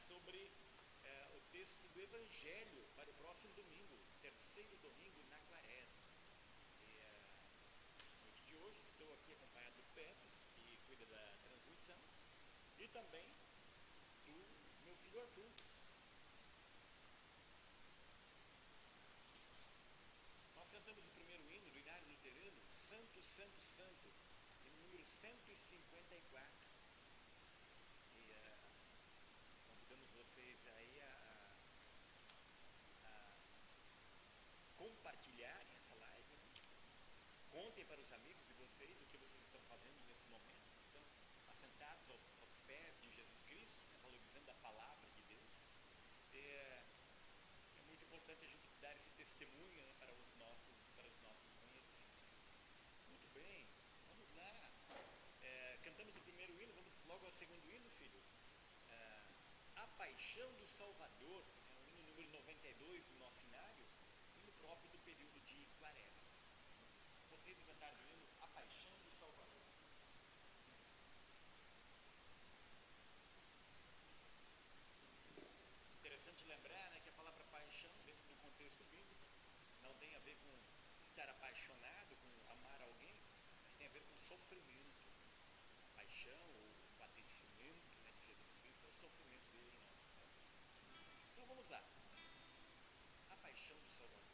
sobre o texto do Evangelho para o próximo domingo, terceiro domingo na Quaresma. No dia de hoje estou aqui acompanhado do Pepes, que cuida da transmissão, e também do meu filho Arthur. Nós cantamos o primeiro hino do Inário Luterano, Santo, Santo, Santo, hino número 154. Convidamos vocês aí a compartilharem essa live, né? Contem para os amigos de vocês o que vocês estão fazendo nesse momento. Estão assentados aos pés de Jesus Cristo, né? Valorizando a palavra de Deus. É muito importante a gente dar esse testemunho, né, para os nossos conhecidos. Muito bem, vamos lá. Cantamos o primeiro hino, vamos logo ao segundo hino, filho. A Paixão do Salvador, o hino número 92 do nosso inário, hino próprio do período de Quaresma. Vocês cantaram o hino A Paixão do Salvador. Interessante lembrar, né, que a palavra paixão, dentro do contexto bíblico, não tem a ver com estar apaixonado, com amar alguém, mas tem a ver com sofrimento. A paixão, ou o padecimento, né, de Jesus Cristo, é o sofrimento dele em nós. Então vamos lá. A Paixão do Salvador.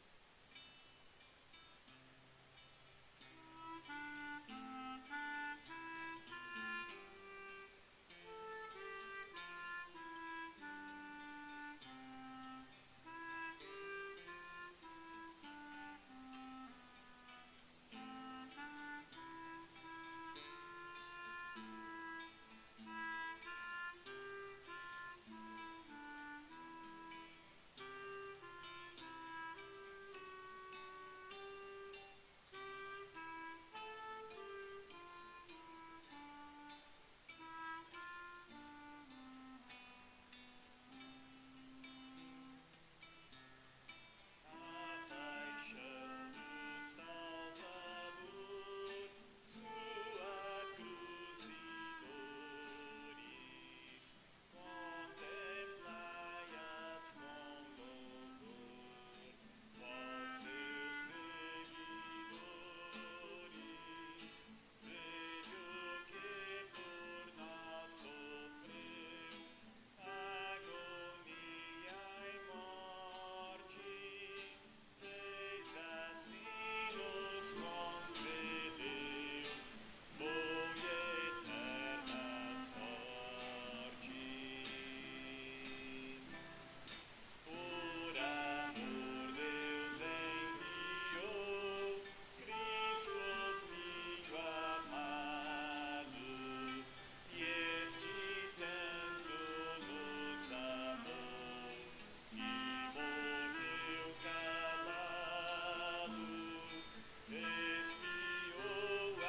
Expiou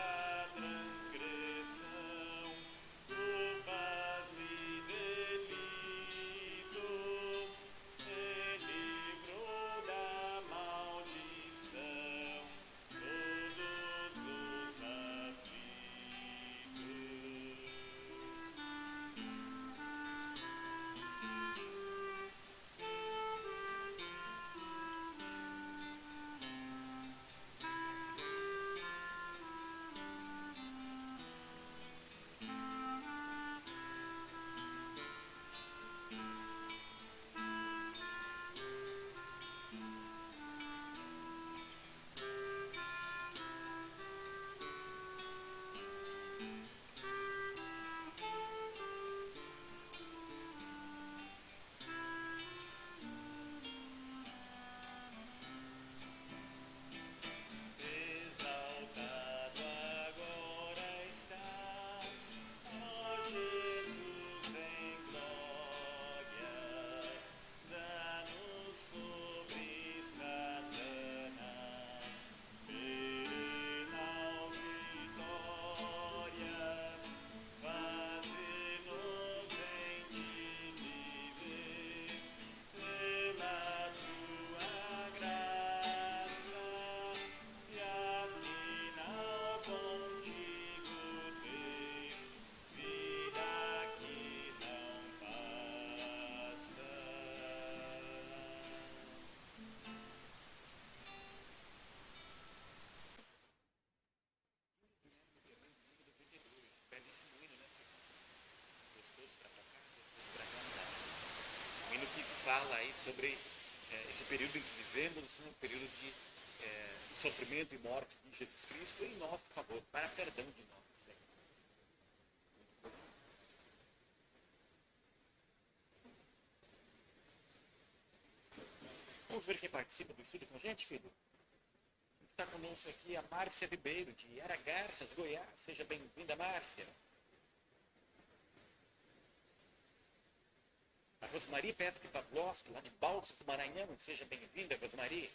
fala aí sobre esse período em que vivemos, um período de sofrimento e morte de Jesus Cristo em nosso favor, para perdão de nossos pecados. Vamos ver quem participa do estudo com a gente, filho? Está conosco aqui a Márcia Ribeiro, de Aragarças, Goiás. Seja bem-vinda, Márcia. A Rosmari Pesque Pavlovski, lá de Balsas, Maranhão. Seja bem-vinda, Rosmari.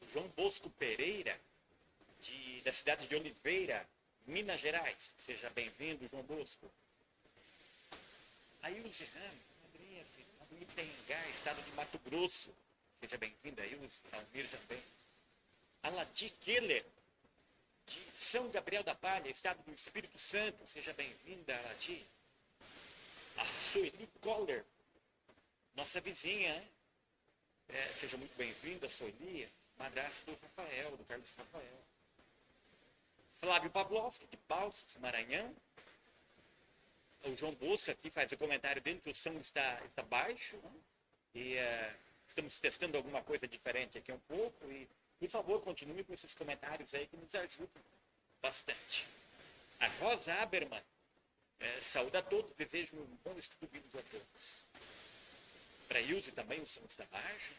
O João Bosco Pereira, da cidade de Oliveira, Minas Gerais. Seja bem-vindo, João Bosco. A Ilse Ramos, lá do Itengá, estado de Mato Grosso. Seja bem-vinda, Ilse. Almir também. A Ladi Keller, de São Gabriel da Palha, estado do Espírito Santo. Seja bem-vinda, Ladi. A Sueli Coller, nossa vizinha, né? Seja muito bem-vinda, Sueli, madrasta do Rafael, do Carlos Rafael. Flávio Pavlovski, de Balsas, Maranhão. O João Bosco aqui faz o comentário dele que o som está baixo, né? E estamos testando alguma coisa diferente aqui um pouco. E, por favor, continue com esses comentários aí que nos ajudam bastante. A Rosa Aberman, saúde a todos, desejo um bom estudo bíblico a todos. Para Ilse também o som está baixo.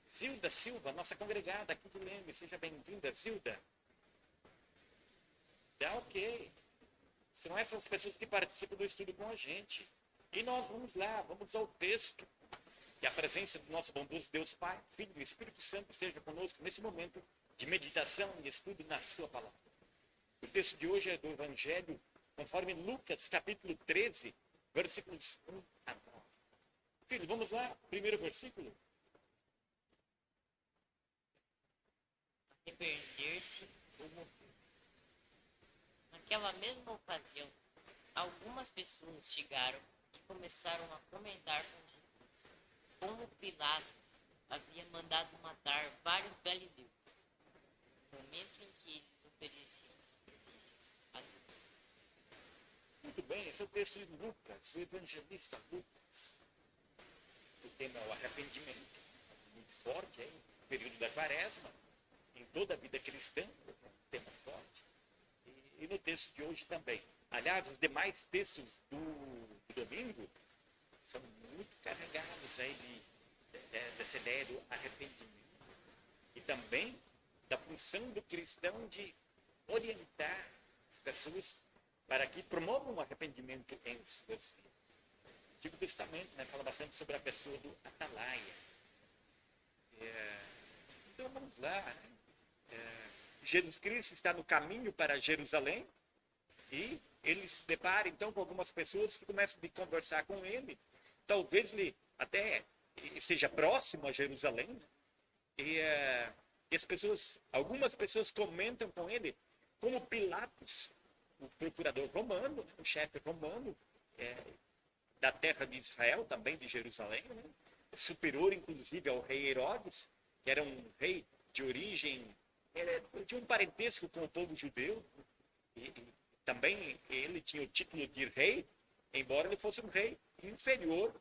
Zilda Silva, nossa congregada aqui de Leme, seja bem-vinda, Zilda. Tá ok. São essas pessoas que participam do estudo com a gente. E nós vamos lá, vamos ao texto. Que a presença do nosso bondoso Deus Pai, Filho e Espírito Santo esteja conosco nesse momento de meditação e estudo na sua palavra. O texto de hoje é do Evangelho, conforme Lucas, capítulo 13, versículos 1 a 9. Filho, vamos lá, primeiro versículo. Arrepender-se ou morrer. Naquela mesma ocasião, algumas pessoas chegaram e começaram a comentar com Jesus como Pilatos havia mandado matar vários galileus, no momento em que eles ofereciam sacrifícios a Deus. Muito bem, esse é o texto de Lucas, o evangelista Lucas. O tema é o arrependimento, muito forte aí, no período da quaresma, em toda a vida cristã, um tema forte. E no texto de hoje também. Aliás, os demais textos do domingo são muito carregados aí dessa ideia do arrependimento. E também da função do cristão de orientar as pessoas para que promovam o arrependimento em suas vidas. O Antigo Testamento, né, fala bastante sobre a pessoa do atalaia. Então vamos lá, né? Jesus Cristo está no caminho para Jerusalém e ele se depara então com algumas pessoas que começam a conversar com ele. Talvez ele até seja próximo a Jerusalém, né? E algumas pessoas comentam com ele como Pilatos, o procurador romano, o chefe romano da terra de Israel, também de Jerusalém, né? Superior inclusive ao rei Herodes, que era um rei de origem, tinha um parentesco com o povo judeu, e também ele tinha o título de rei, embora ele fosse um rei inferior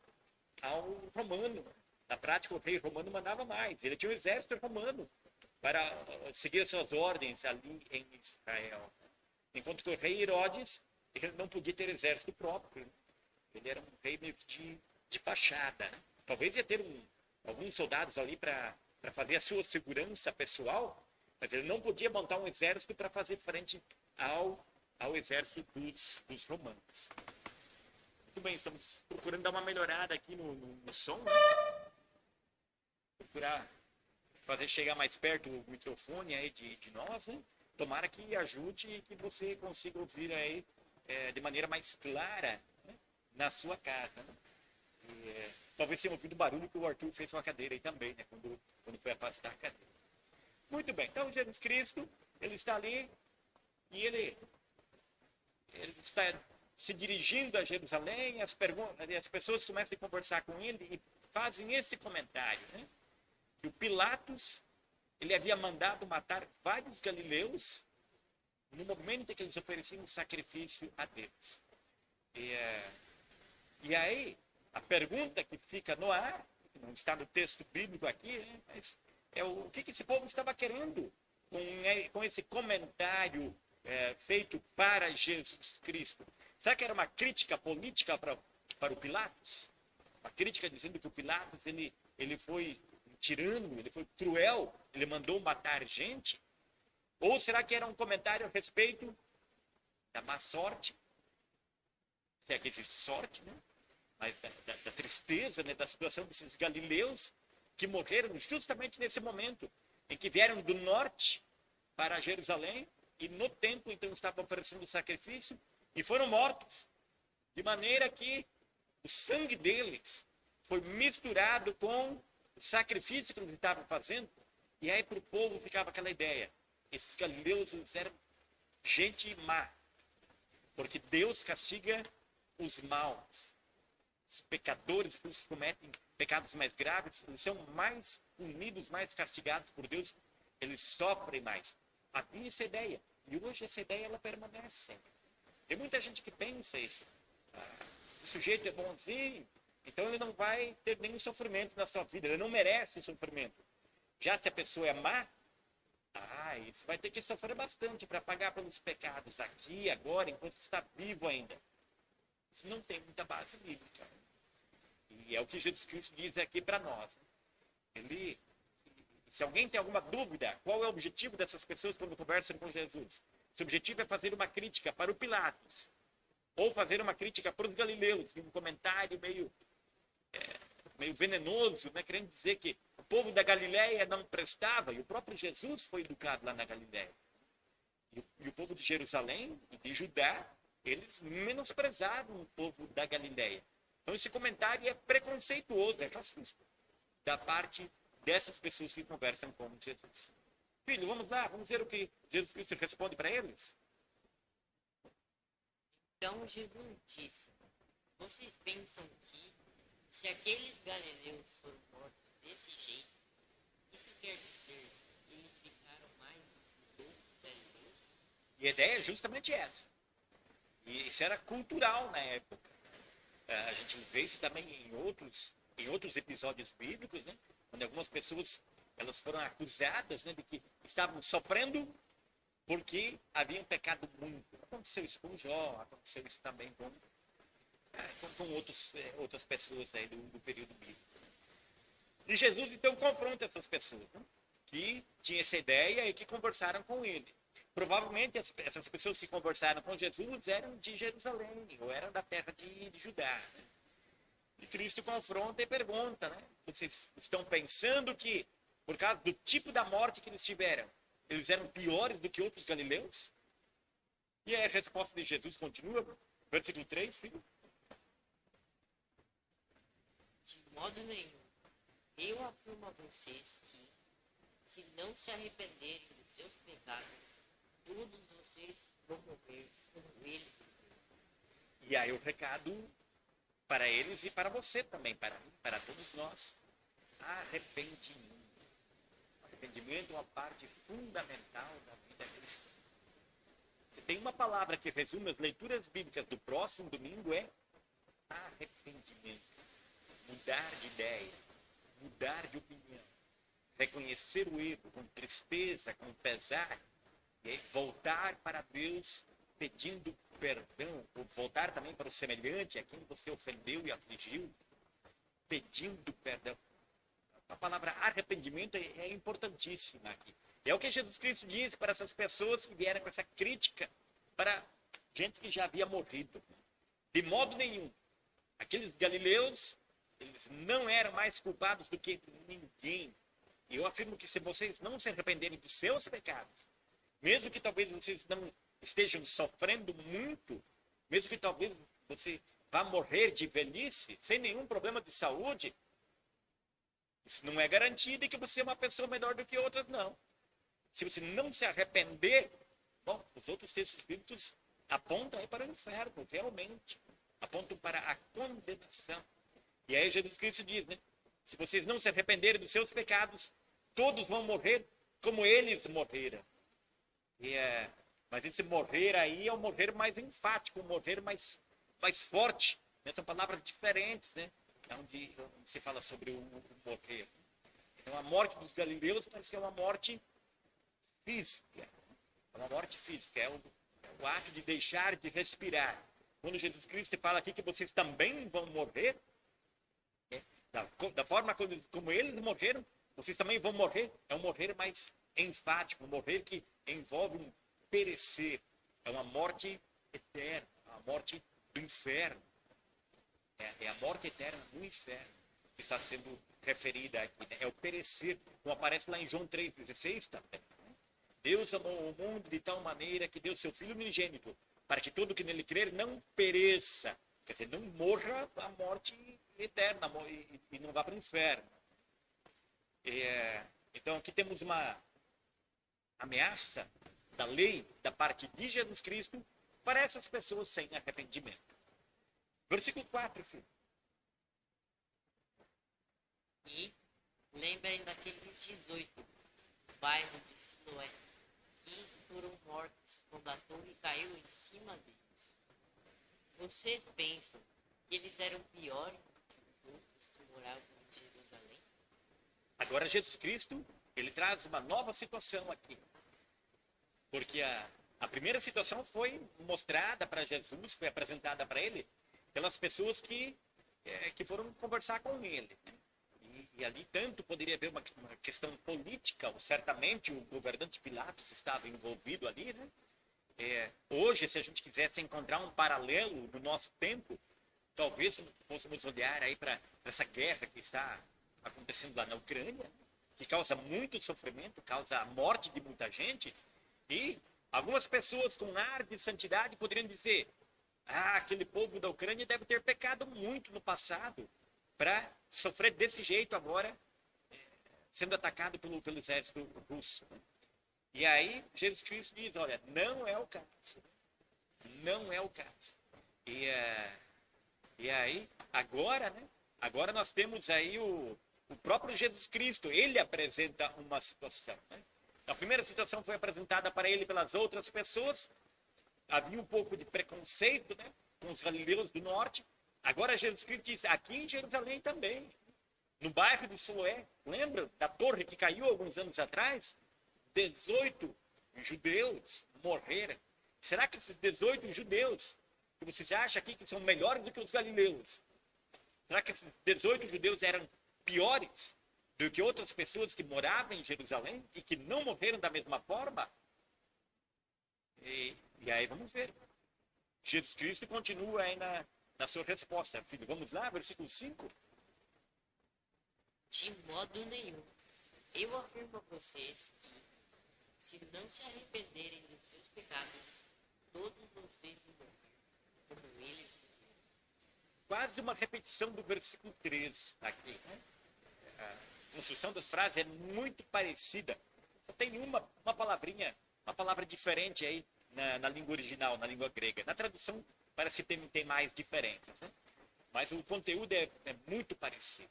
ao romano. Na prática, o rei romano mandava mais. Ele tinha um exército romano para seguir as suas ordens ali em Israel. Enquanto que o rei Herodes, ele não podia ter exército próprio. Ele era um rei meio que de fachada. Talvez ia ter alguns soldados ali para fazer a sua segurança pessoal, mas ele não podia montar um exército para fazer frente ao exército dos romanos. Muito bem, estamos procurando dar uma melhorada aqui no som, né? Procurar fazer chegar mais perto o microfone aí de nós, né? Tomara que ajude e que você consiga ouvir aí de maneira mais clara, né? Na sua casa, né? Talvez tenha ouvido o barulho que o Arthur fez com a cadeira aí também, né? Quando foi afastar a cadeira. Muito bem, então Jesus Cristo, ele está ali e ele está se dirigindo a Jerusalém, as pessoas começam a conversar com ele e fazem esse comentário, né? Que o Pilatos, ele havia mandado matar vários galileus no momento em que eles ofereciam um sacrifício a Deus. E aí, a pergunta que fica no ar, não está no texto bíblico aqui, né, mas é o que esse povo estava querendo com esse comentário feito para Jesus Cristo. Será que era uma crítica política para o Pilatos? Uma crítica dizendo que o Pilatos ele foi tirano, ele foi cruel, ele mandou matar gente? Ou será que era um comentário a respeito da má sorte? Se é que existe sorte, né? Mas da tristeza, né? Da situação desses galileus que morreram justamente nesse momento em que vieram do norte para Jerusalém e no templo então estavam oferecendo sacrifício e foram mortos, de maneira que o sangue deles foi misturado com o sacrifício que eles estavam fazendo. E aí para o povo ficava aquela ideia: esses galileus eram gente má, porque Deus castiga os maus. Os pecadores que cometem pecados mais graves, eles são mais punidos, mais castigados por Deus, eles sofrem mais. Havia essa ideia, e hoje essa ideia ela permanece. Tem muita gente que pensa isso. O sujeito é bonzinho, então ele não vai ter nenhum sofrimento na sua vida, ele não merece o sofrimento. Já se a pessoa é má, você vai ter que sofrer bastante para pagar pelos pecados aqui, agora, enquanto está vivo ainda. Isso não tem muita base bíblica. E é o que Jesus Cristo diz aqui para nós. Se alguém tem alguma dúvida, qual é o objetivo dessas pessoas quando conversam com Jesus? Se o objetivo é fazer uma crítica para o Pilatos, ou fazer uma crítica para os galileus, um comentário meio venenoso, né, querendo dizer que o povo da Galileia não prestava, e o próprio Jesus foi educado lá na Galileia. E o povo de Jerusalém e de Judá, eles menosprezavam o povo da Galileia. Então esse comentário é preconceituoso, é racista, da parte dessas pessoas que conversam com Jesus. Filho, vamos lá, vamos ver o que Jesus Cristo responde para eles. Então Jesus disse: vocês pensam que, se aqueles galileus foram mortos desse jeito, isso quer dizer que eles ficaram mais do que outros galileus? E a ideia é justamente essa. E isso era cultural na época. A gente vê isso também em outros episódios bíblicos, né? Onde algumas pessoas elas foram acusadas, né, de que estavam sofrendo porque haviam pecado muito. Aconteceu isso com Jó, aconteceu isso também com outras pessoas aí do período bíblico. E Jesus então confronta essas pessoas, né, que tinham essa ideia e que conversaram com ele. Provavelmente essas pessoas que conversaram com Jesus eram de Jerusalém, ou eram da terra de Judá. Né? E Cristo confronta e pergunta, né? Vocês estão pensando que, por causa do tipo da morte que eles tiveram, eles eram piores do que outros galileus? E aí a resposta de Jesus continua, versículo 3, filho. De modo nenhum. Eu afirmo a vocês que, se não se arrependerem dos seus pecados, todos vocês vão morrer como eles morreram. E aí o recado para eles e para você também, para todos nós. Arrependimento. Arrependimento é uma parte fundamental da vida cristã. Se tem uma palavra que resume as leituras bíblicas do próximo domingo, é arrependimento. Mudar de ideia, mudar de opinião, reconhecer o erro com tristeza, com pesar, e voltar para Deus pedindo perdão, ou voltar também para o semelhante, a quem você ofendeu e afligiu, pedindo perdão. A palavra arrependimento é importantíssima aqui. É o que Jesus Cristo diz para essas pessoas que vieram com essa crítica para gente que já havia morrido. De modo nenhum. Aqueles galileus, eles não eram mais culpados do que ninguém. E eu afirmo que se vocês não se arrependerem dos seus pecados, mesmo que talvez vocês não estejam sofrendo muito, mesmo que talvez você vá morrer de velhice, sem nenhum problema de saúde, isso não é garantia de que você é uma pessoa melhor do que outras, não. Se você não se arrepender, bom, os outros textos bíblicos apontam aí para o inferno, realmente. Apontam para a condenação. E aí Jesus Cristo diz, né? Se vocês não se arrependerem dos seus pecados, todos vão morrer como eles morreram. Mas esse morrer aí é um morrer mais enfático, um morrer mais forte. Né? São palavras diferentes, né? Onde se fala sobre o morrer. Então, a morte dos galileus parece que é uma morte física. É uma morte física, é o ato de deixar de respirar. Quando Jesus Cristo fala aqui que vocês também vão morrer, da forma como eles morreram, vocês também vão morrer. É um morrer mais enfático, um morrer que envolve um perecer. É uma morte eterna, a morte do inferno. É a morte eterna do inferno que está sendo referida aqui. Né? É o perecer, como aparece lá em João 3,16 também. Deus amou o mundo de tal maneira que deu seu Filho unigênito, para que todo que nele crer não pereça. Quer dizer, não morra a morte eterna e não vá para o inferno. Então aqui temos uma ameaça da lei da parte de Jesus Cristo para essas pessoas sem arrependimento. Versículo 4, filho. E lembrem daqueles 18, bairro de Siloé, que foram mortos quando a torre caiu em cima deles. Vocês pensam que eles eram piores do que os outros que moravam em Jerusalém? Agora Jesus Cristo, ele traz uma nova situação aqui. Porque a primeira situação foi mostrada para Jesus, foi apresentada para ele, pelas pessoas que foram conversar com ele. Né? E ali tanto poderia haver uma questão política, ou certamente o governante Pilatos estava envolvido ali. Né? Hoje, se a gente quisesse encontrar um paralelo no nosso tempo, talvez fôssemos olhar aí para essa guerra que está acontecendo lá na Ucrânia, que causa muito sofrimento, causa a morte de muita gente, e algumas pessoas com ar de santidade poderiam dizer: aquele povo da Ucrânia deve ter pecado muito no passado para sofrer desse jeito agora, sendo atacado pelo exército russo. E aí Jesus Cristo diz: olha, não é o caso. Não é o caso. E aí, agora, né? Agora nós temos aí o próprio Jesus Cristo. Ele apresenta uma situação. Né? A primeira situação foi apresentada para ele pelas outras pessoas. Havia um pouco de preconceito, né, com os galileus do norte. Agora Jesus Cristo diz: aqui em Jerusalém também, no bairro de Siloé, lembra da torre que caiu alguns anos atrás? 18 judeus morreram. Será que esses 18 judeus, que vocês acham aqui que são melhores do que os galileus, será que esses 18 judeus eram piores do que outras pessoas que moravam em Jerusalém e que não morreram da mesma forma? E aí vamos ver. Jesus Cristo continua aí na sua resposta. Filho, vamos lá, versículo 5. De modo nenhum. Eu afirmo a vocês que, se não se arrependerem dos seus pecados, todos vocês vão morrer, como eles morreram. Quase uma repetição do versículo 3 aqui. Né? A construção das frases é muito parecida. Só tem uma palavrinha, uma palavra diferente aí na língua original, na língua grega. Na tradução parece que tem mais diferenças. Né? Mas o conteúdo é muito parecido.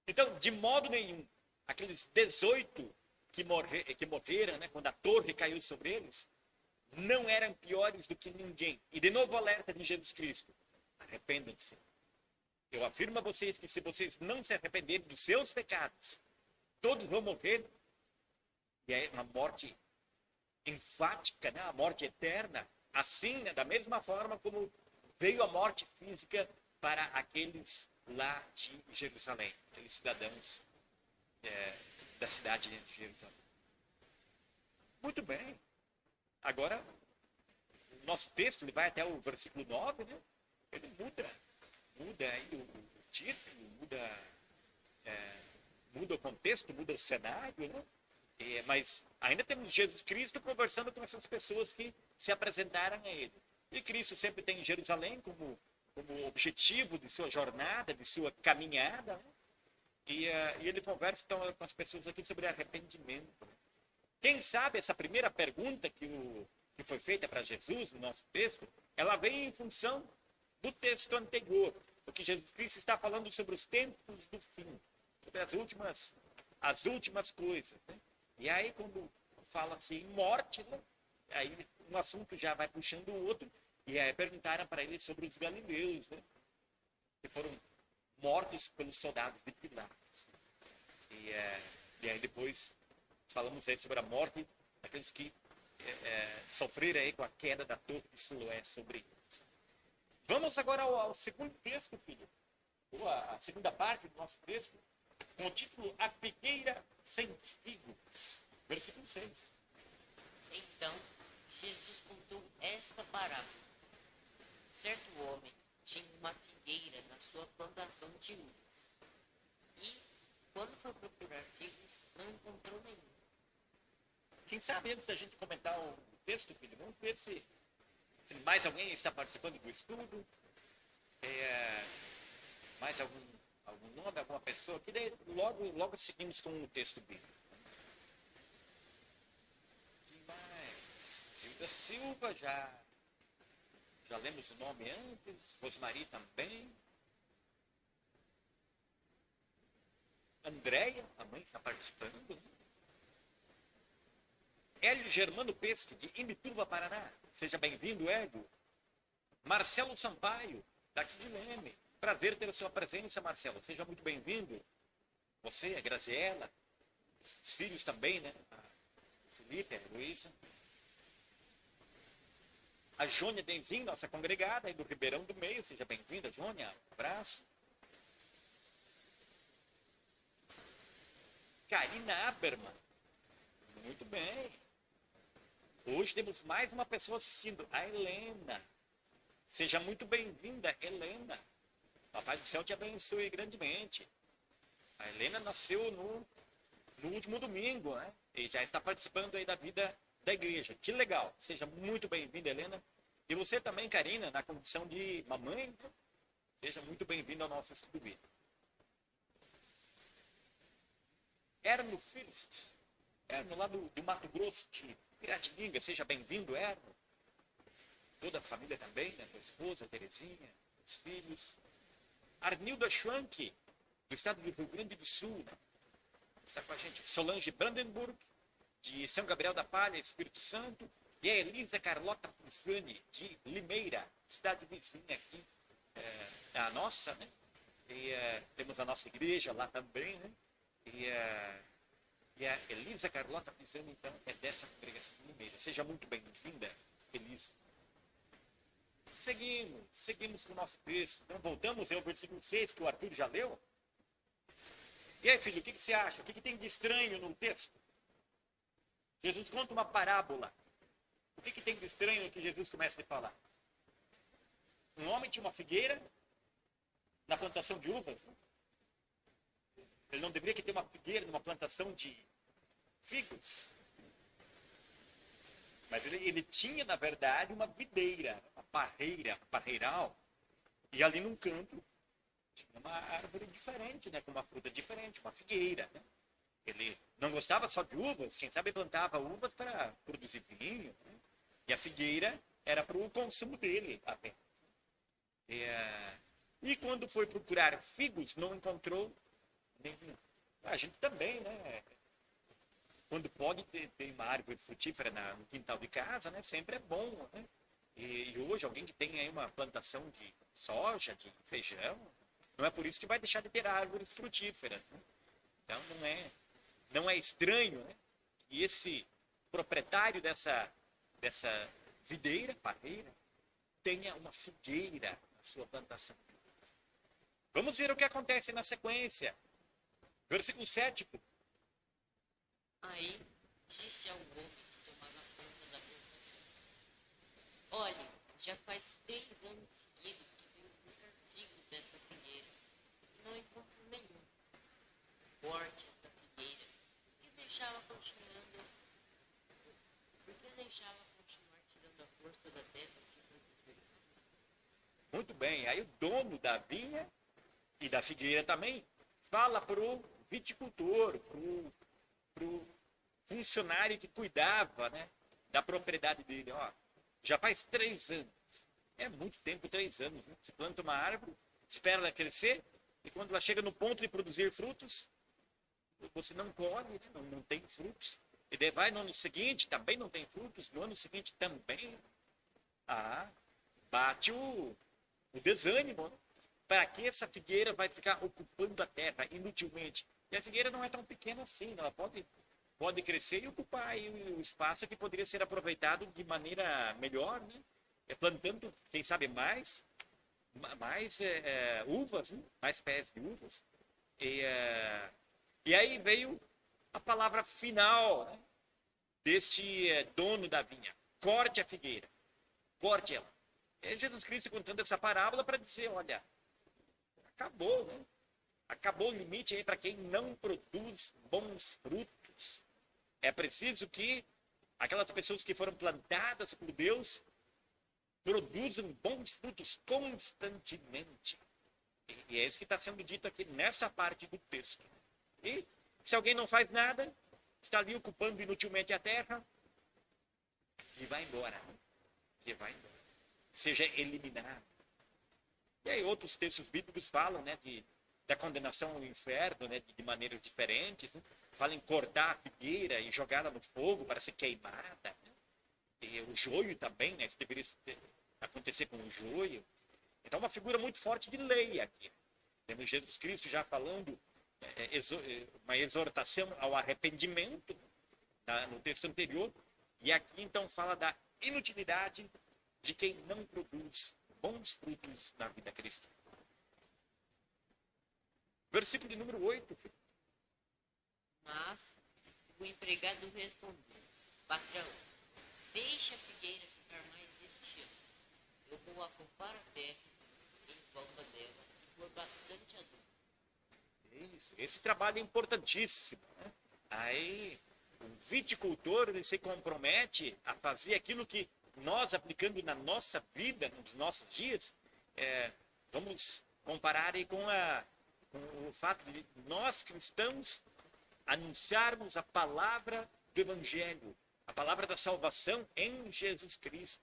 Então, de modo nenhum, aqueles 18 que morreram, né, quando a torre caiu sobre eles, não eram piores do que ninguém. E de novo o alerta de Jesus Cristo: arrependam-se. Eu afirmo a vocês que se vocês não se arrependerem dos seus pecados, todos vão morrer. E é uma morte enfática, né? A morte eterna. Assim, né, da mesma forma como veio a morte física para aqueles lá de Jerusalém, aqueles cidadãos da cidade de Jerusalém. Muito bem. Agora, o nosso texto ele vai até o versículo 9, né? Ele muda aí o título, muda o contexto, muda o cenário, né? Mas ainda temos Jesus Cristo conversando com essas pessoas que se apresentaram a ele. E Cristo sempre tem Jerusalém como objetivo de sua jornada, de sua caminhada, né? E ele conversa então com as pessoas aqui sobre arrependimento. Quem sabe essa primeira pergunta que foi feita para Jesus no nosso texto, ela vem em função do texto anterior, porque Jesus Cristo está falando sobre os tempos do fim, sobre as últimas coisas. Né? E aí quando fala assim, morte, né? aí um assunto já vai puxando o outro, e aí perguntaram para ele sobre os galileus, né? Que foram mortos pelos soldados de Pilatos. E aí depois falamos aí sobre a morte daqueles que sofreram aí com a queda da torre de Siloé sobre eles. Vamos agora ao segundo texto, filho, ou a segunda parte do nosso texto, com o título A Figueira Sem Figos, versículo 6. Então, Jesus contou esta parábola. Certo homem tinha uma figueira na sua plantação de uvas. E, quando foi procurar figos, não encontrou nenhum. Quem sabe, antes da gente comentar o texto, filho, vamos ver se mais alguém está participando do estudo. Mais algum nome, alguma pessoa, que daí logo seguimos com o texto bíblico. Quem mais? Zilda Silva, já lemos o nome antes. Rosmari também. Andréia, a mãe, está participando. Hélio Germano Pesque, de Imbituba, Paraná. Seja bem-vindo, Hélio. Marcelo Sampaio, daqui de Leme. Prazer ter a sua presença, Marcelo. Seja muito bem-vindo. Você, a Graziela, os filhos também, né? A Felipe, a Luísa. A Jônia Denzinho, nossa congregada, aí do Ribeirão do Meio. Seja bem-vinda, Jônia. Um abraço. Karina Aberman. Muito bem. Hoje temos mais uma pessoa assistindo, a Helena. Seja muito bem-vinda, Helena. Papai do Céu te abençoe grandemente. A Helena nasceu no último domingo, né? E já está participando aí da vida da igreja. Que legal. Seja muito bem-vinda, Helena. E você também, Karina, na condição de mamãe, seja muito bem-vinda ao nosso estudo bíblico. Erno First. Erno, lá do Mato Grosso, de Piratininga. Seja bem-vindo, Erno. Toda a família também, né? Tua esposa, Terezinha, os filhos. Arnilda Schwank, do estado do Rio Grande do Sul, né? Está com a gente. Solange Brandenburg, de São Gabriel da Palha, Espírito Santo. E a Elisa Carlota Pisani, de Limeira, cidade vizinha aqui, a nossa, né? E temos a nossa igreja lá também, né? E a Elisa Carlota Pisani, então, é dessa congregação de Limeira. Seja muito bem-vinda, Elisa. Seguimos com o nosso texto. Então, voltamos ao versículo 6, que o Arthur já leu. E aí, filho, o que você acha? O que tem de estranho no texto? Jesus conta uma parábola. O que tem de estranho no que Jesus começa a falar? Um homem tinha uma figueira na plantação de uvas. Né? Ele não deveria ter uma figueira numa plantação de figos. Mas ele tinha, na verdade, uma videira, uma parreiral. E ali num canto tinha uma árvore diferente, né, com uma fruta diferente, uma figueira. Né? Ele não gostava só de uvas, quem sabe plantava uvas para produzir vinho. Né? E a figueira era para o consumo dele apenas. E quando foi procurar figos, não encontrou nenhum. A gente também, né? Quando pode ter uma árvore frutífera no quintal de casa, né? Sempre é bom, né? E hoje, alguém que tem aí uma plantação de soja, de feijão, não é por isso que vai deixar de ter árvores frutíferas. Né? Então, não é estranho, né? Que esse proprietário dessa videira, parreira, tenha uma figueira na sua plantação. Vamos ver o que acontece na sequência. Versículo 7. Aí disse ao homem que tomava conta da plantação: Olhe, já faz 3 anos seguidos que venho buscar figos dessa figueira e não encontro nenhum. Corte esta figueira, porque deixava continuar tirando a força da terra de produzir. Muito bem, aí o dono da vinha e da figueira também fala para o viticultor, para o funcionário que cuidava, né, da propriedade dele. Ó, já faz 3 anos. É muito tempo, 3 anos. Né? Você planta uma árvore, espera ela crescer, e quando ela chega no ponto de produzir frutos, você não colhe, né? não tem frutos. E daí vai no ano seguinte, também não tem frutos, no ano seguinte também. Bate o desânimo, né? Para que essa figueira vai ficar ocupando a terra inutilmente? E a figueira não é tão pequena assim, ela pode crescer e ocupar aí o espaço que poderia ser aproveitado de maneira melhor, né? Plantando, quem sabe, mais uvas, né? Mais pés de uvas. E aí veio a palavra final, né, deste dono da vinha: corte a figueira, corte ela. É Jesus Cristo contando essa parábola para dizer: olha, acabou, né? Acabou o limite aí para quem não produz bons frutos. É preciso que aquelas pessoas que foram plantadas por Deus produzam bons frutos constantemente. E é isso que está sendo dito aqui nessa parte do texto. E se alguém não faz nada, está ali ocupando inutilmente a terra, e vai embora. E vai embora. Seja eliminado. E aí outros textos bíblicos falam, né, da condenação ao inferno, né, de maneiras diferentes. Né? Falam em cortar a figueira e jogá-la no fogo para ser queimada. Né? E o joio também, né, isso deveria acontecer com o joio. Então, uma figura muito forte de lei aqui. Temos Jesus Cristo já falando uma exortação ao arrependimento no texto anterior. E aqui, então, fala da inutilidade de quem não produz bons frutos na vida cristã. Versículo de número 8. Filho. Mas o empregado respondeu: patrão, deixa a figueira ficar mais este ano. Eu vou afofar a terra em volta dela e pôr bastante adubo. Isso. Esse trabalho é importantíssimo. Né? Aí, o viticultor ele se compromete a fazer aquilo que nós, aplicando na nossa vida, nos nossos dias, vamos comparar aí com o fato de nós cristãos anunciarmos a palavra do Evangelho, a palavra da salvação em Jesus Cristo.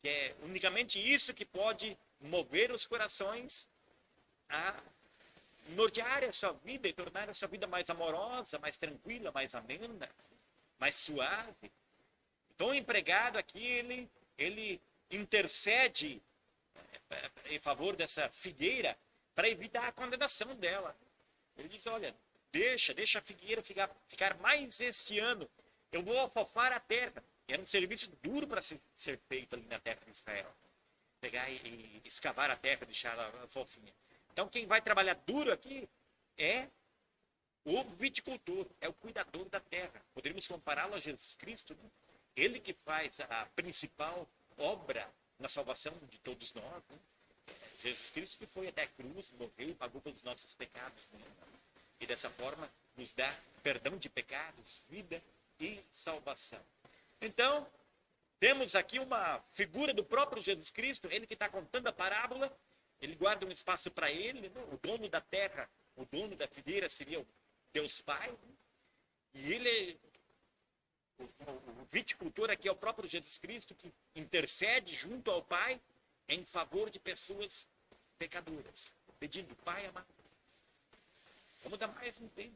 Que é unicamente isso que pode mover os corações a nortear essa vida e tornar essa vida mais amorosa, mais tranquila, mais amena, mais suave. Então, o empregado aqui, ele intercede em favor dessa figueira para evitar a condenação dela. Ele diz: olha, deixa a figueira ficar mais este ano. Eu vou afofar a terra. Era um serviço duro para ser feito ali na terra de Israel. Pegar e escavar a terra, deixar ela fofinha. Então, quem vai trabalhar duro aqui é o viticultor, é o cuidador da terra. Poderíamos compará-lo a Jesus Cristo, né? Ele que faz a principal obra na salvação de todos nós. Né? Jesus Cristo que foi até a cruz, morreu e pagou pelos nossos pecados. Né? E dessa forma nos dá perdão de pecados, vida e salvação. Então, temos aqui uma figura do próprio Jesus Cristo, ele que está contando a parábola, ele guarda um espaço para ele, né? O dono da terra, o dono da figueira seria o Deus Pai, né? E ele, o viticultor aqui é o próprio Jesus Cristo que intercede junto ao Pai em favor de pessoas pecadoras, pedindo: Pai amado, vamos dar mais um tempo,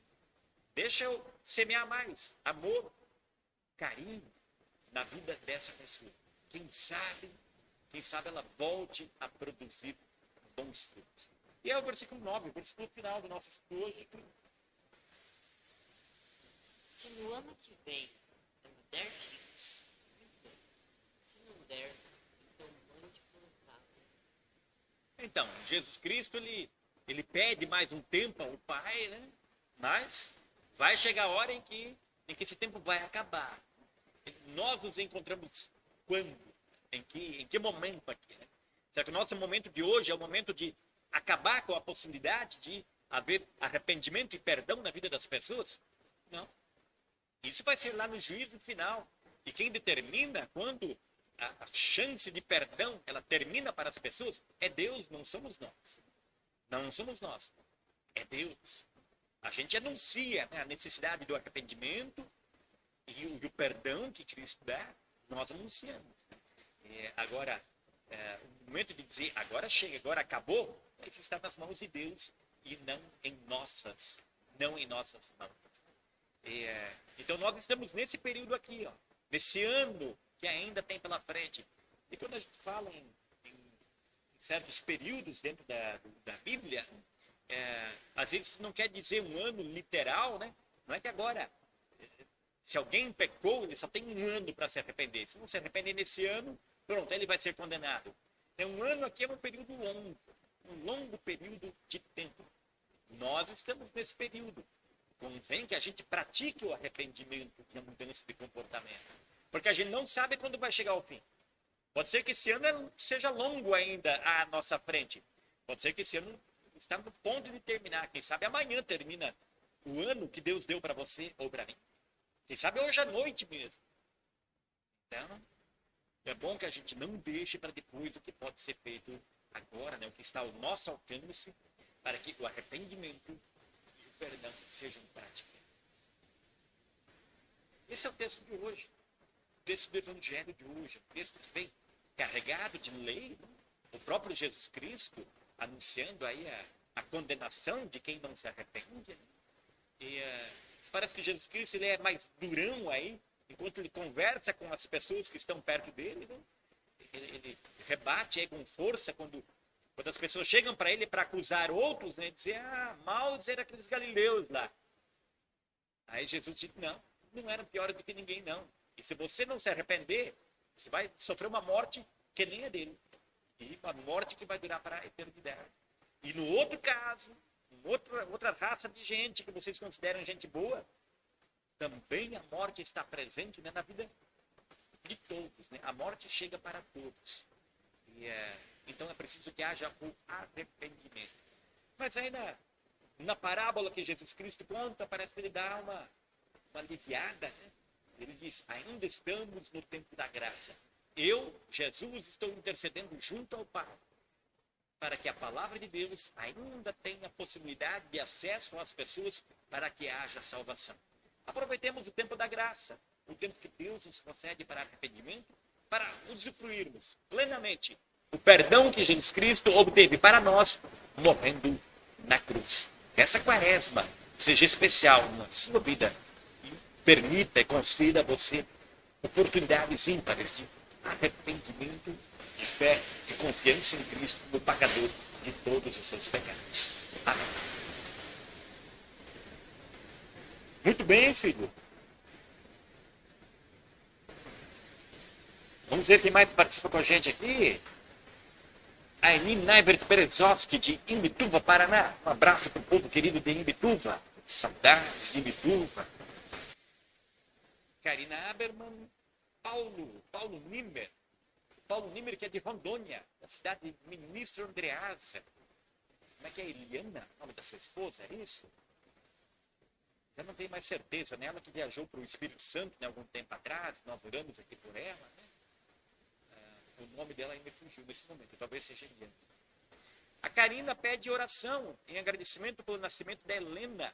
deixa eu semear mais amor, carinho na vida dessa pessoa. Quem sabe ela volte a produzir bons frutos. E é o versículo 9, o versículo final do nosso estudo hoje. Se no ano que vem eu der filhos, se não der, então mande plantar. Então, Jesus Cristo, ele pede mais um tempo ao Pai, né? Mas vai chegar a hora em que esse tempo vai acabar. Nós nos encontramos quando? Em que momento aqui? Né? Será que o nosso momento de hoje é o momento de acabar com a possibilidade de haver arrependimento e perdão na vida das pessoas? Não. Isso vai ser lá no juízo final. E quem determina quando a chance de perdão ela termina para as pessoas é Deus, não somos nós. Não somos nós. É Deus. A gente anuncia, né, a necessidade do arrependimento e o perdão que Cristo dá, nós anunciamos. Agora, o momento de dizer agora chega, agora acabou, isso está nas mãos de Deus e não em nossas mãos. Então nós estamos nesse período aqui, ó, nesse ano que ainda tem pela frente. E quando a gente fala em certos períodos dentro da Bíblia, às vezes não quer dizer um ano literal, né? Não é que agora, se alguém pecou, ele só tem um ano para se arrepender. Se não se arrepender nesse ano, pronto, ele vai ser condenado. Então, um ano aqui é um período longo, um longo período de tempo. Nós estamos nesse período. Convém que a gente pratique o arrependimento e a mudança de comportamento. Porque a gente não sabe quando vai chegar o fim. Pode ser que esse ano seja longo ainda à nossa frente. Pode ser que esse ano está no ponto de terminar. Quem sabe amanhã termina o ano que Deus deu para você ou para mim. Quem sabe hoje à noite mesmo. Então, é bom que a gente não deixe para depois o que pode ser feito agora, né? O que está ao nosso alcance, para que o arrependimento e o perdão sejam práticas. Esse é o texto de hoje. O texto do Evangelho de hoje. O texto que vem carregado de lei, né? O próprio Jesus Cristo anunciando aí a condenação de quem não se arrepende. E parece que Jesus Cristo ele é mais durão aí, enquanto ele conversa com as pessoas que estão perto dele, né? Ele rebate aí com força quando as pessoas chegam para ele para acusar outros, né? Dizer, mal dizer aqueles galileus lá. Aí Jesus diz, não eram piores do que ninguém, não. E se você não se arrepender, você vai sofrer uma morte que nem é dele. E uma morte que vai durar para a eternidade. E no outro caso, outra raça de gente que vocês consideram gente boa, também a morte está presente, né, na vida de todos. Né? A morte chega para todos. Então é preciso que haja o arrependimento. Mas aí na parábola que Jesus Cristo conta, parece que ele dá uma aliviada. Né? Ele diz, ainda estamos no tempo da graça. Eu, Jesus, estou intercedendo junto ao Pai, para que a palavra de Deus ainda tenha possibilidade de acesso às pessoas para que haja salvação. Aproveitemos o tempo da graça, o tempo que Deus nos concede para arrependimento, para usufruirmos plenamente o perdão que Jesus Cristo obteve para nós, morrendo na cruz. Essa quaresma seja especial na sua vida e permita e conceda a você oportunidades ímpares de arrependimento, de fé, de confiança em Cristo, no pagador de todos os seus pecados. Amém. Muito bem, filho. Vamos ver quem mais participa com a gente aqui. A Eline Naibert Berezowski, de Imbituva, Paraná. Um abraço para o povo querido de Imbituva. Saudades de Imbituva. Karina Aberman. Paulo Nimmer. Paulo Nimmer, que é de Rondônia, da cidade de Ministro Andreasa. Como é que é? Eliana, o nome da sua esposa, é isso? Eu não tenho mais certeza, né? Ela que viajou para o Espírito Santo, né, algum tempo atrás, nós oramos aqui por ela, né? O nome dela ainda fugiu nesse momento, talvez seja Eliana. A Karina pede oração em agradecimento pelo nascimento da Helena,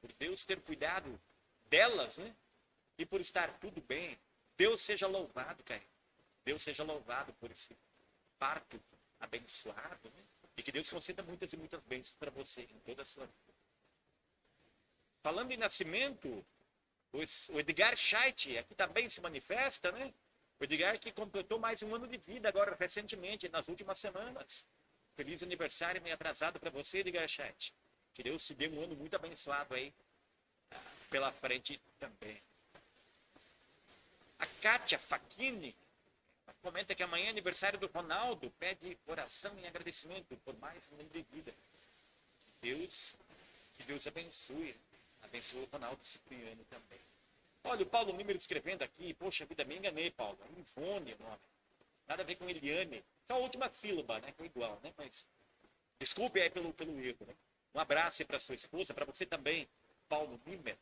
por Deus ter cuidado delas, né? E por estar tudo bem. Deus seja louvado, Karina. Deus seja louvado por esse parto abençoado, né? E que Deus conceda muitas e muitas bênçãos para você em toda a sua vida. Falando em nascimento, o Edgar Scheidt aqui também se manifesta, né? O Edgar que completou mais um ano de vida agora recentemente, nas últimas semanas. Feliz aniversário meio atrasado para você, Edgar Scheidt. Que Deus te dê um ano muito abençoado aí pela frente também. A Kátia Facchini comenta que amanhã é aniversário do Ronaldo, pede oração em agradecimento por mais um ano de vida. Que Deus abençoe o Ronaldo Cipriano também. Olha, o Paulo Nimmer escrevendo aqui, poxa vida, me enganei, Paulo, é Ivone o nome. Nada a ver com Eliane. Só a última sílaba, né, que é igual, né, mas desculpe aí pelo erro, né. Um abraço aí para sua esposa, para você também, Paulo Nimmer,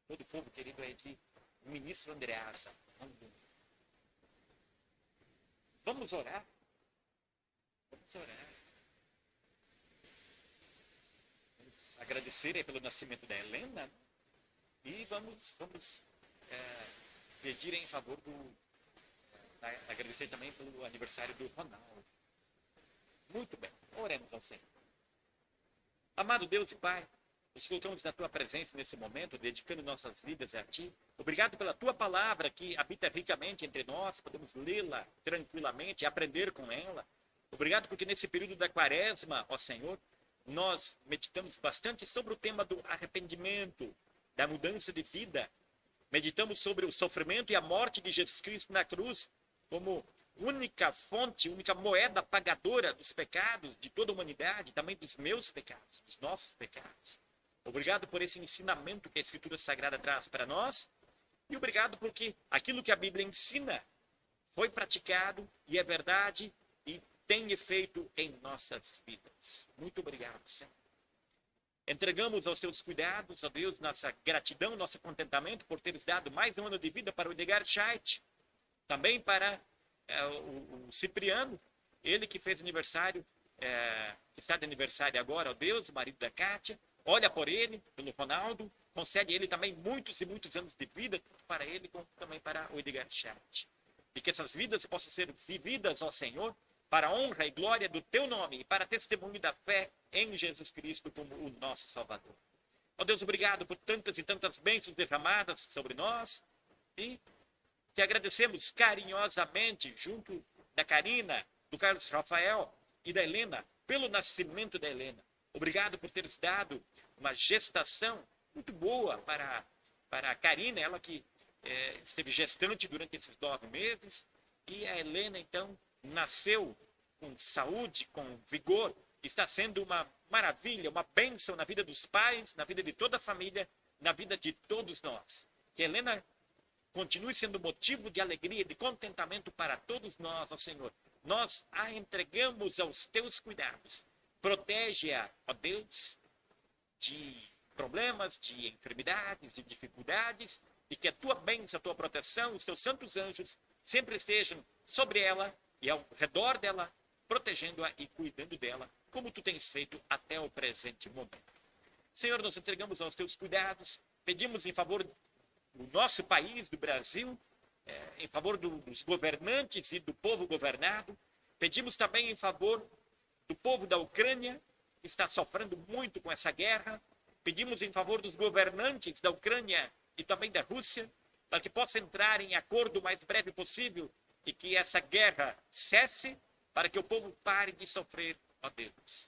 todo o povo querido aí de Ministro Andreasa. Vamos orar? Vamos orar. Vamos agradecer aí pelo nascimento da Helena e vamos pedir em favor agradecer também pelo aniversário do Ronaldo. Muito bem, oremos ao Senhor. Amado Deus e Pai, Nos colocamos na tua presença nesse momento, dedicando nossas vidas a ti. Obrigado pela tua palavra que habita ricamente entre nós, podemos lê-la tranquilamente, aprender com ela. Obrigado porque nesse período da quaresma, ó Senhor, nós meditamos bastante sobre o tema do arrependimento, da mudança de vida. Meditamos sobre o sofrimento e a morte de Jesus Cristo na cruz como única fonte, única moeda pagadora dos pecados de toda a humanidade, também dos meus pecados, dos nossos pecados. Obrigado por esse ensinamento que a Escritura Sagrada traz para nós e obrigado porque aquilo que a Bíblia ensina foi praticado e é verdade e tem efeito em nossas vidas. Muito obrigado, Senhor. Entregamos aos seus cuidados, ó Deus, nossa gratidão, nosso contentamento por teres dado mais um ano de vida para o Edgar Scheidt, também para o Cipriano, ele que fez aniversário, que está de aniversário agora, ó Deus, o marido da Kátia. Olha por ele, pelo Ronaldo, concede ele também muitos e muitos anos de vida, tanto para ele como também para o Edgar Scheidt. E que essas vidas possam ser vividas, ó Senhor, para a honra e glória do teu nome e para testemunho da fé em Jesus Cristo como o nosso Salvador. Ó Deus, obrigado por tantas e tantas bênçãos derramadas sobre nós e te agradecemos carinhosamente junto da Karina, do Carlos Rafael e da Helena, pelo nascimento da Helena. Obrigado por teres dado uma gestação muito boa para a Karina, ela que esteve gestante durante esses 9 meses, e a Helena, então, nasceu com saúde, com vigor, está sendo uma maravilha, uma bênção na vida dos pais, na vida de toda a família, na vida de todos nós. Que a Helena continue sendo motivo de alegria, de contentamento para todos nós, ó Senhor. Nós a entregamos aos teus cuidados. Protege-a, ó Deus, de problemas, de enfermidades, de dificuldades, e que a tua bênção, a tua proteção, os teus santos anjos sempre estejam sobre ela e ao redor dela, protegendo-a e cuidando dela, como tu tens feito até o presente momento. Senhor, nós entregamos aos teus cuidados, pedimos em favor do nosso país, do Brasil, em favor dos governantes e do povo governado, pedimos também em favor do povo da Ucrânia, que está sofrendo muito com essa guerra. Pedimos em favor dos governantes da Ucrânia e também da Rússia, para que possa entrar em acordo o mais breve possível e que essa guerra cesse, para que o povo pare de sofrer, ó Deus.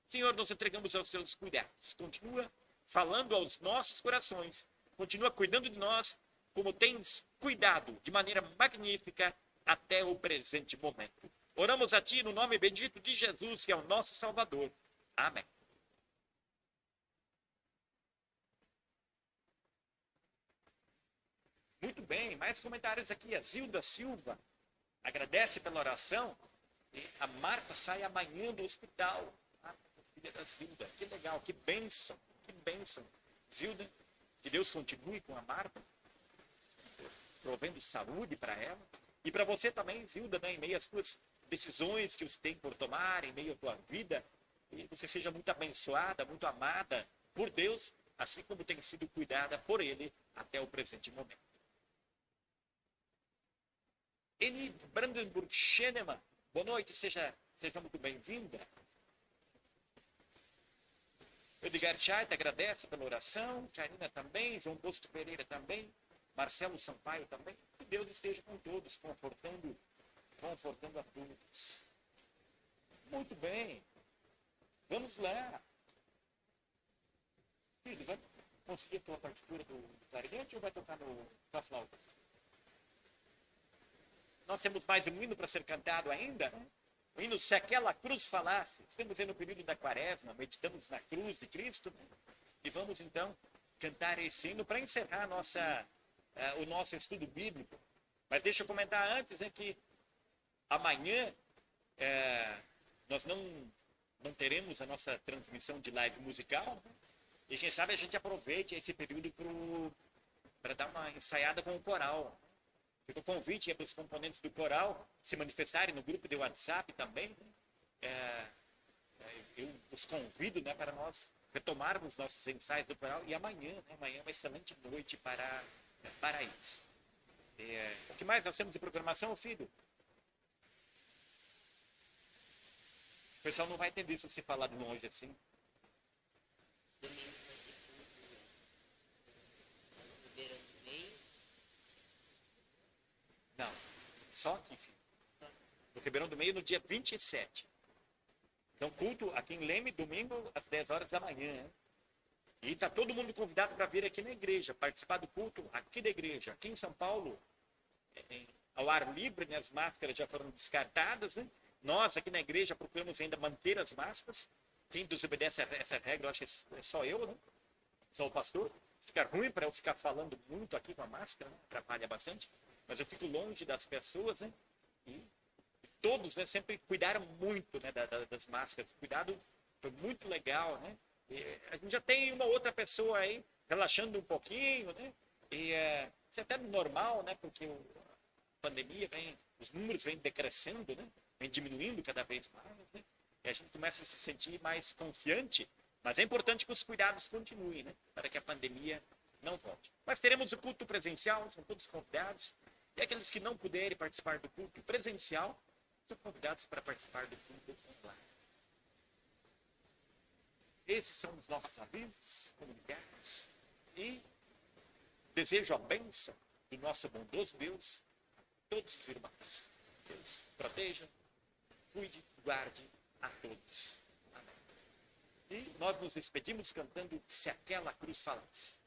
Senhor, nós entregamos aos seus cuidados. Continua falando aos nossos corações, continua cuidando de nós, como tens cuidado de maneira magnífica até o presente momento. Oramos a ti no nome bendito de Jesus, que é o nosso Salvador. Amém. Muito bem, mais comentários aqui. A Zilda Silva agradece pela oração. E a Marta sai amanhã do hospital. Filha da Zilda. Que legal, que bênção, que bênção. Zilda, que Deus continue com a Marta, provendo saúde para ela. E para você também, Zilda, né, em meio às suas decisões que você tem por tomar, em meio à tua vida, e você seja muito abençoada, muito amada por Deus, assim como tem sido cuidada por Ele até o presente momento. Eni Brandenburg Schenemann, boa noite, seja muito bem-vinda. Edgar Scheidt agradece pela oração, Karina também, João Bosco Pereira também, Marcelo Sampaio também. Que Deus esteja com todos, confortando a todos. Muito bem. Vamos lá. Filho, vai conseguir a tua partitura do clarinete ou vai tocar na flauta? Nós temos mais um hino para ser cantado ainda. O hino Se Aquela Cruz Falasse. Estamos aí no período da quaresma, meditamos na cruz de Cristo. E vamos então cantar esse hino para encerrar o nosso estudo bíblico. Mas deixa eu comentar antes que amanhã nós não teremos a nossa transmissão de live musical. E quem sabe a gente aproveite esse período para dar uma ensaiada com o coral. Fica o convite para os componentes do coral se manifestarem no grupo de WhatsApp também. Eu os convido, né, para nós retomarmos nossos ensaios do coral. E amanhã é uma excelente noite para isso. O que mais nós temos de programação, filho? O pessoal não vai entender se você falar de longe assim. Só aqui, filho. No Ribeirão do Meio, no dia 27. Então, culto aqui em Leme, domingo, às 10 horas da manhã. Né? E está todo mundo convidado para vir aqui na igreja, participar do culto aqui da igreja. Aqui em São Paulo, ao ar livre, né, as máscaras já foram descartadas. Né? Nós, aqui na igreja, procuramos ainda manter as máscaras. Quem desobedece a essa regra, eu acho que é só eu, né? Só o pastor. Fica ruim para eu ficar falando muito aqui com a máscara, né? Atrapalha bastante. Mas eu fico longe das pessoas, né? E todos, né, sempre cuidaram muito, né, das máscaras. Cuidado foi muito legal, né? E a gente já tem uma outra pessoa aí relaxando um pouquinho, né? E isso é até normal, né? Porque a pandemia vem, os números vêm decrescendo, né? Vem diminuindo cada vez mais, né? E a gente começa a se sentir mais confiante. Mas é importante que os cuidados continuem, né? Para que a pandemia não volte. Mas teremos o culto presencial, são todos convidados. E aqueles que não puderem participar do culto presencial, são convidados para participar do culto online. Esses são os nossos avisos comunicados. E desejo a bênção do nosso bondoso Deus a todos os irmãos. Deus proteja, cuide, guarde a todos. Amém. E nós nos despedimos cantando Se Aquela Cruz Falasse.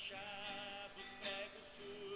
Chados, pregos